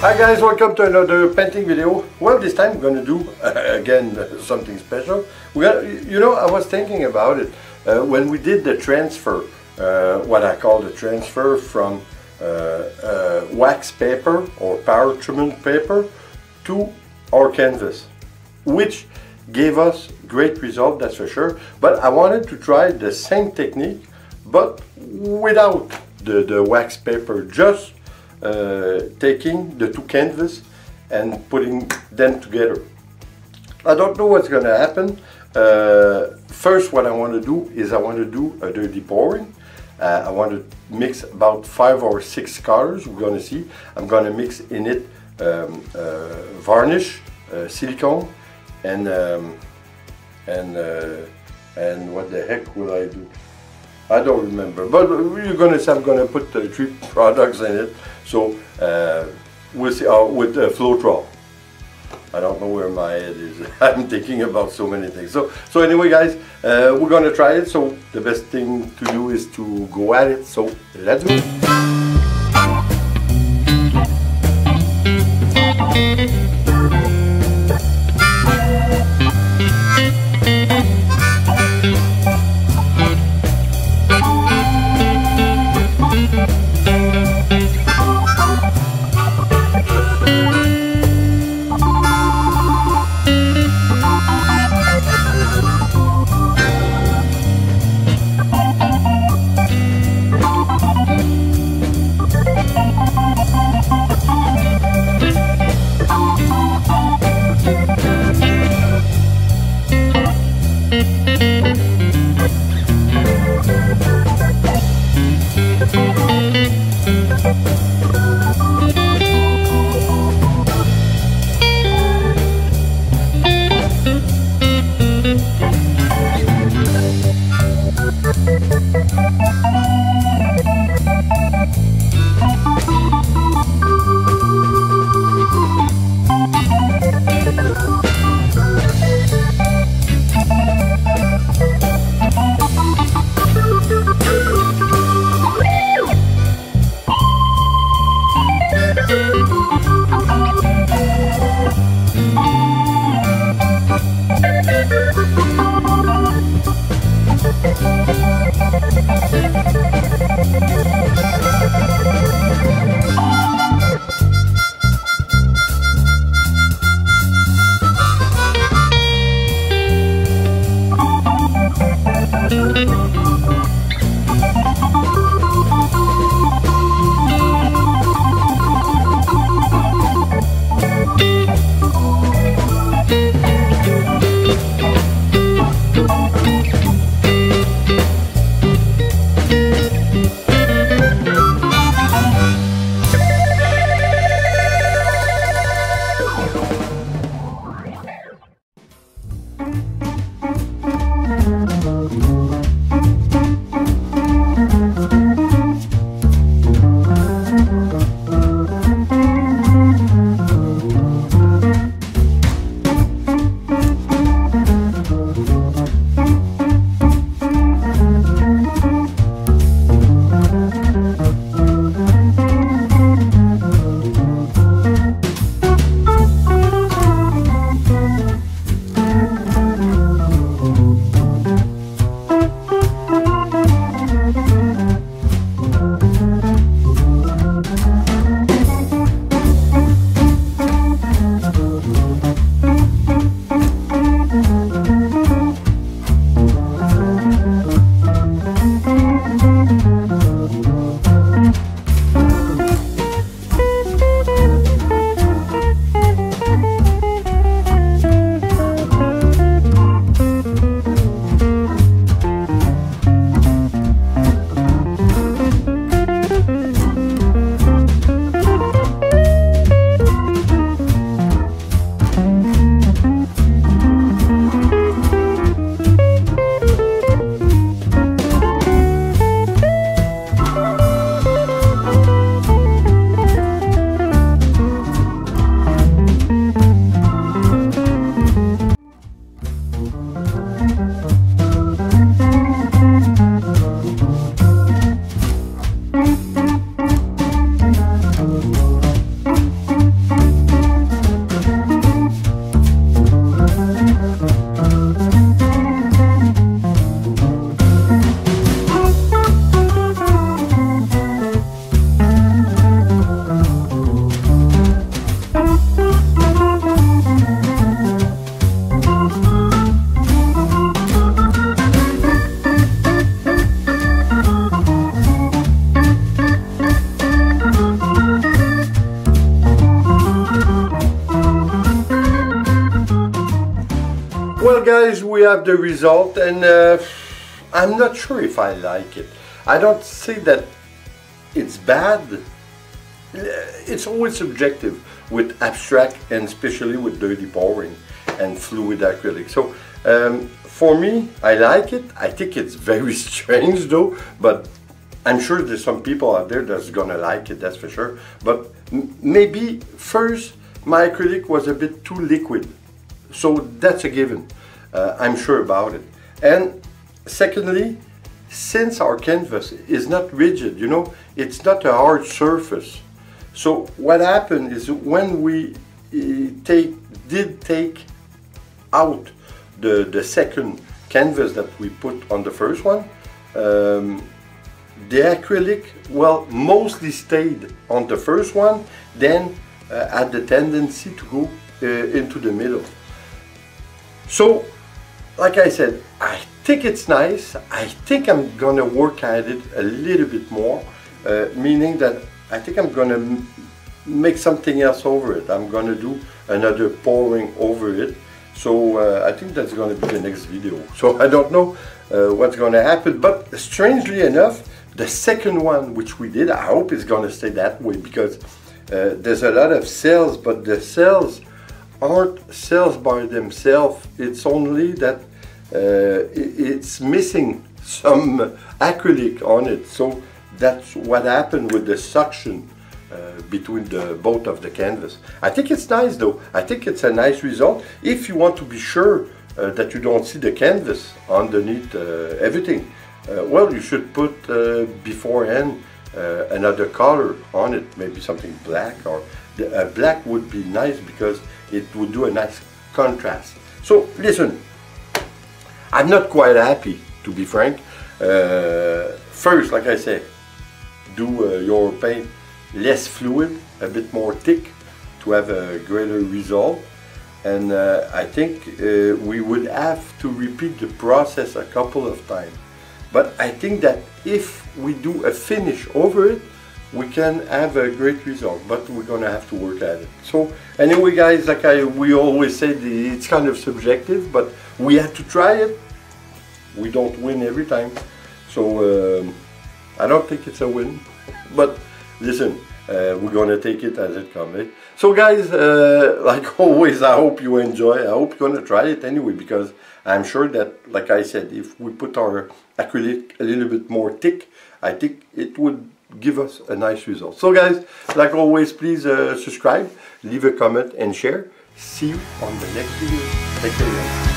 Hi guys, welcome to another painting video. Well, this time we're going to do again something special. I was thinking about it when we did the transfer, what I call the transfer from wax paper or parchment paper to our canvas, which gave us great result, that's for sure. But I wanted to try the same technique, but without the wax paper, just taking the two canvas and putting them together. I don't know what's going to happen. First, what I want to do is I want to do a dirty pouring. I want to mix about 5 or 6 colors. We're going to see. I'm going to mix in it varnish, silicone, and what the heck will I do? I don't remember, but you're gonna see I'm gonna put 3 products in it. So we'll see with Floetrol. I don't know where my head is. I'm thinking about so many things. So anyway, guys, we're gonna try it. So the best thing to do is to go at it. So let's go. Well guys, we have the result, and I'm not sure if I like it. I don't say that it's bad. It's always subjective with abstract and especially with dirty pouring and fluid acrylic. So for me, I like it. I think it's very strange though, but I'm sure there's some people out there that's gonna like it, that's for sure. But maybe first my acrylic was a bit too liquid, so that's a given. I'm sure about it. And secondly, since our canvas is not rigid, you know, it's not a hard surface. So what happened is when we did take out the second canvas that we put on the first one, the acrylic, well, mostly stayed on the first one, then had the tendency to go into the middle. So, like I said, I think it's nice. I think I'm gonna work at it a little bit more, meaning that I think I'm gonna make something else over it. I'm gonna do another pouring over it. So I think that's gonna be the next video. So I don't know what's gonna happen, but strangely enough, the second one which we did, I hope it's gonna stay that way, because there's a lot of cells, but the cells aren't cells by themselves. It's only that it's missing some acrylic on it. So that's what happened with the suction between the both of the canvas. I think it's nice though. I think it's a nice result. If you want to be sure that you don't see the canvas underneath everything, well, you should put beforehand another color on it, maybe something black, or black would be nice because it would do a nice contrast. So listen, I'm not quite happy, to be frank. First, like I said, do your paint less fluid, a bit more thick to have a greater result. And I think we would have to repeat the process a couple of times. But I think that if we do a finish over it, we can have a great result, but we're gonna have to work at it. So anyway guys, like we always say, it's kind of subjective, but we have to try it. We don't win every time. So I don't think it's a win, but listen, we're gonna take it as it comes. Eh? So guys, like always, I hope you enjoy. I hope you're gonna try it anyway, because I'm sure that, like I said, if we put our acrylic a little bit more thick, I think it would give us a nice result. So guys, like always, please subscribe, leave a comment and share. See you on the next video. Take care guys.